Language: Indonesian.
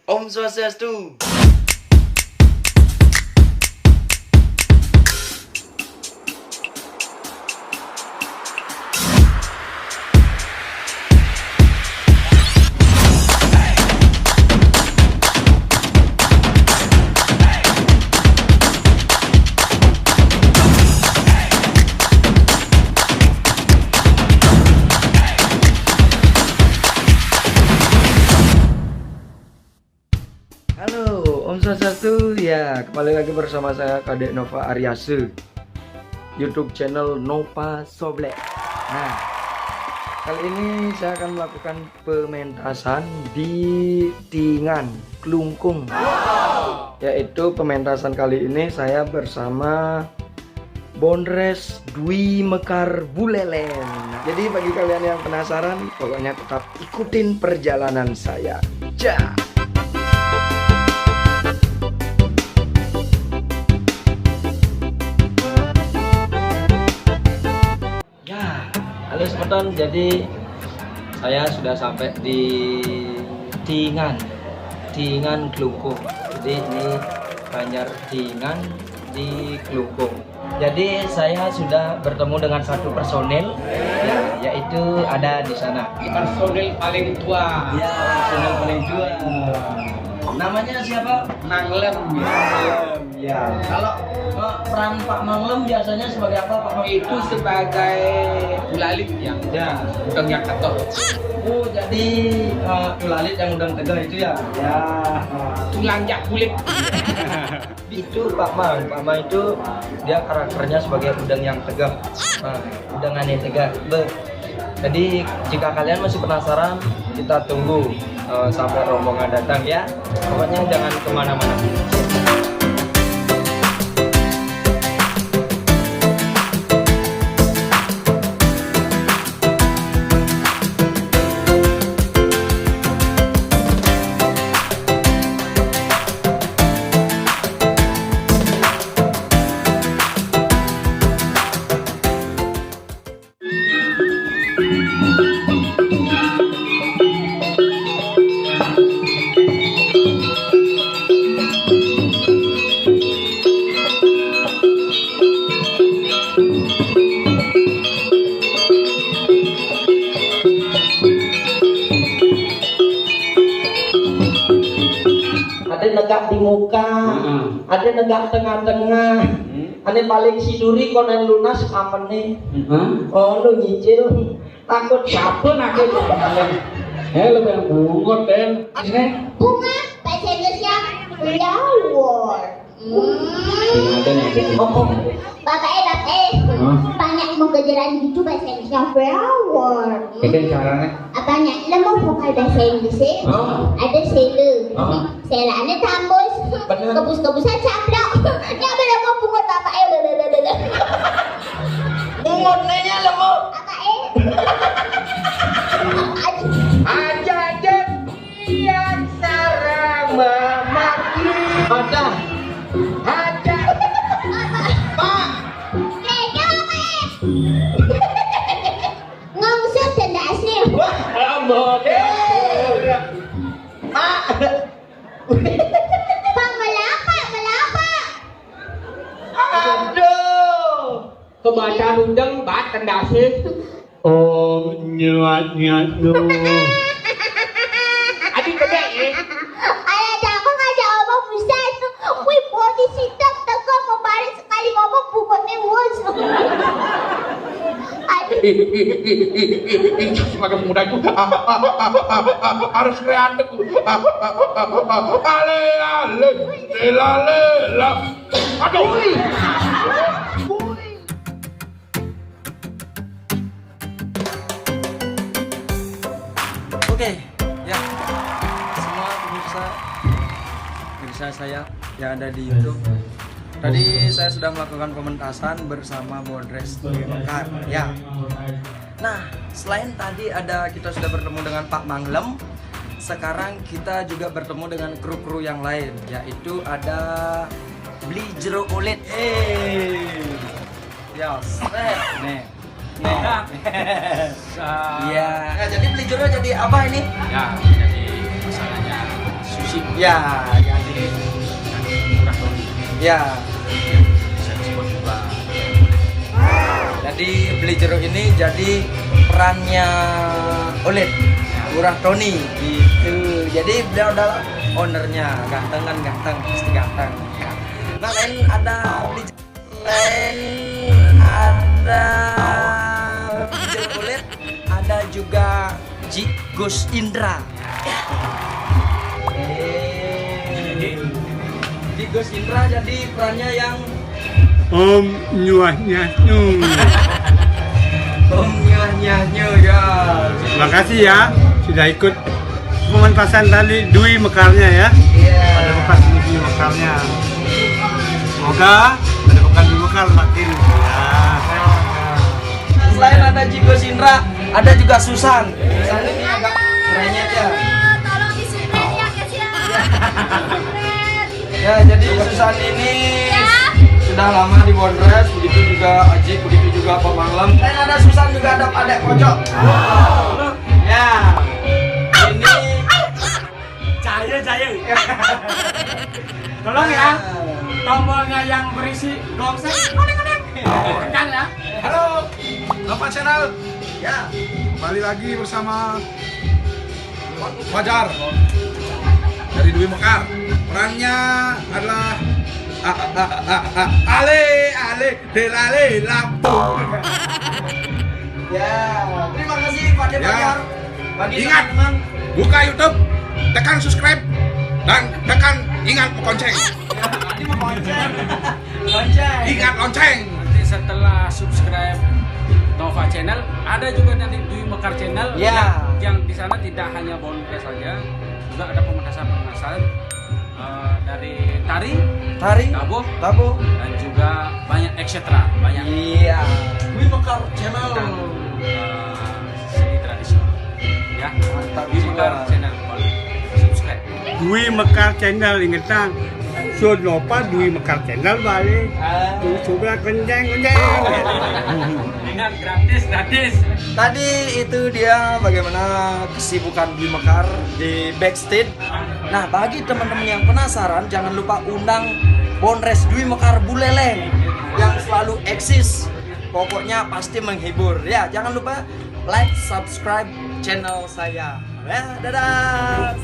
Om Swastiastu. Halo, Om Swastiastu. Ya, kembali lagi bersama saya Kadek Nova Aryase, YouTube channel Nova Soblek. Nah, kali ini saya akan melakukan pementasan di Tingan, Klungkung. Yaitu pementasan kali ini saya bersama Bondres Dwi Mekar Bulelen. Jadi bagi kalian yang penasaran, pokoknya tetap ikutin perjalanan saya. Ja. Halo Semeton, jadi saya sudah sampai di Tingan Klungkung. Jadi ini Banjar Tingan di Klungkung. Jadi saya sudah bertemu dengan satu personil, ya, yaitu ada di sana. Personil paling tua. Ya, personil paling tua. Namanya siapa? Manglem. Ya. Kalau peran Pak Manglem biasanya sebagai apa, Pak Manglem? Itu sebagai ulalit yang Ya. udang yang ketok. Oh, jadi ulalit yang udang tegal itu ya? Ya. Tulang jak kulit. Itu Pak Mang itu dia karakternya sebagai udang yang tegak. Nah, udangannya tegak. Jadi jika kalian masih penasaran, kita tunggu sampai rombongan datang ya. Pokoknya jangan kemana-mana. Ada negak di muka, ada negak tengah-tengah, ada paling siduri konen lunas kapan nih? Oh lu nyicil, takut sabun aku. Lebih yang bungut Den. Bunga bahasa Inggrisnya flower. Bapak banyak mau kejaran gitu bahasa Inggrisnya flower. Itu caranya. Apanya? Lemah vokal bahasa Inggrisnya. Ada sele. Selanya tambus. Kebus-kebusan caplok. Ya belum mau bungut bapak Bungut nanya lemah. Bapak Aja yang sarang memaki. Ada. Pak. Ngomong tanda asli. Wah, rambut. Pak. Pak melapa. Aduh. Kebacaan udang bat tendasih. Oh, nyat Adik gede ya. Ayah jangan ngajak omong bisa itu. Wih body sitak tegak kemarin sekali ngomong bukotnya mus. Sebagai pemuda itu harus kreatif. Lela. Aduh. Oke, ya. Semua pemirsa saya yang ada di YouTube. Tadi saya sudah melakukan pementasan bersama Bondres Dwi Mekar. Ya. Nah, selain tadi kita sudah bertemu dengan Pak Manglem, sekarang kita juga bertemu dengan kru-kru yang lain, yaitu ada Beli Jero Kulit. Ya, nih. Iya. Nah, jadi beli jeruk jadi apa ini? Ya, jadi masalahnya sushi tradisi. Ya, jadi Murah Tony. ya. Bisa disebut juga. Jadi beli jeruk ini jadi perannya Olet, Murah Tony gitu. Jadi beliau adalah ownernya, ganteng kan ganteng, pasti ganteng. Ya. Nah, lain ada beli jeruk Olet, ada juga Gus Indra. Gus Indra jadi perannya yang Om nyuahnya nyung. Om nyah ya. Makasih ya sudah ikut pementasan tadi Dwi Mekarnya ya. Iya. Pada bekas Dwi Mekarnya. Semoga ada bekas Dwi Mekar makin ya. Selain ada Gus Indra, ada juga Susan. Susan ini agak kerennya ya. Tolong disupport ya guys ya. Ya, jadi Susan ini sudah lama di Bondres, begitu juga Aji, begitu juga Pak Manglam. Dan ada Susan juga ada adek pojok. Ya, ini Jaya. Tolong ya, tombolnya yang berisi gongseng. Tekan ya. Halo, Nova Channel. ya. Kembali lagi bersama Fajar dari Dwi Mekar. Perannya adalah Ale delale lampung. Ya, terima kasih Pak Ya. Depajar. Bagi Ingat. teman-teman. Buka YouTube, tekan subscribe dan tekan ingat lonceng. Tadi mau lonceng. Lonceng. Ingat lonceng. Nanti setelah subscribe Nova Channel, ada juga nanti Dwi Mekar Channel Ya. yang di sana tidak hanya bondres saja, juga ada pementasan dari tari, Tari, tabuh, tabuh. dan juga banyak etc. Banyak Iya. Dwi Mekar Channel. dan seni tradisional. Ya, Mantap Dwi Mekar juga. Channel, boleh subscribe. Dwi Mekar Channel ingetan. So lupa Dwi Mekar Channel balik. Tuh coba kenceng. Ingat gratis. Tadi itu dia bagaimana kesibukan Dwi Mekar di backstage. Nah, bagi teman-teman yang penasaran, jangan lupa undang Bondres Dwi Mekar Buleleng yang selalu eksis. Pokoknya pasti menghibur. Ya, jangan lupa like, subscribe channel saya. Ya, dadah.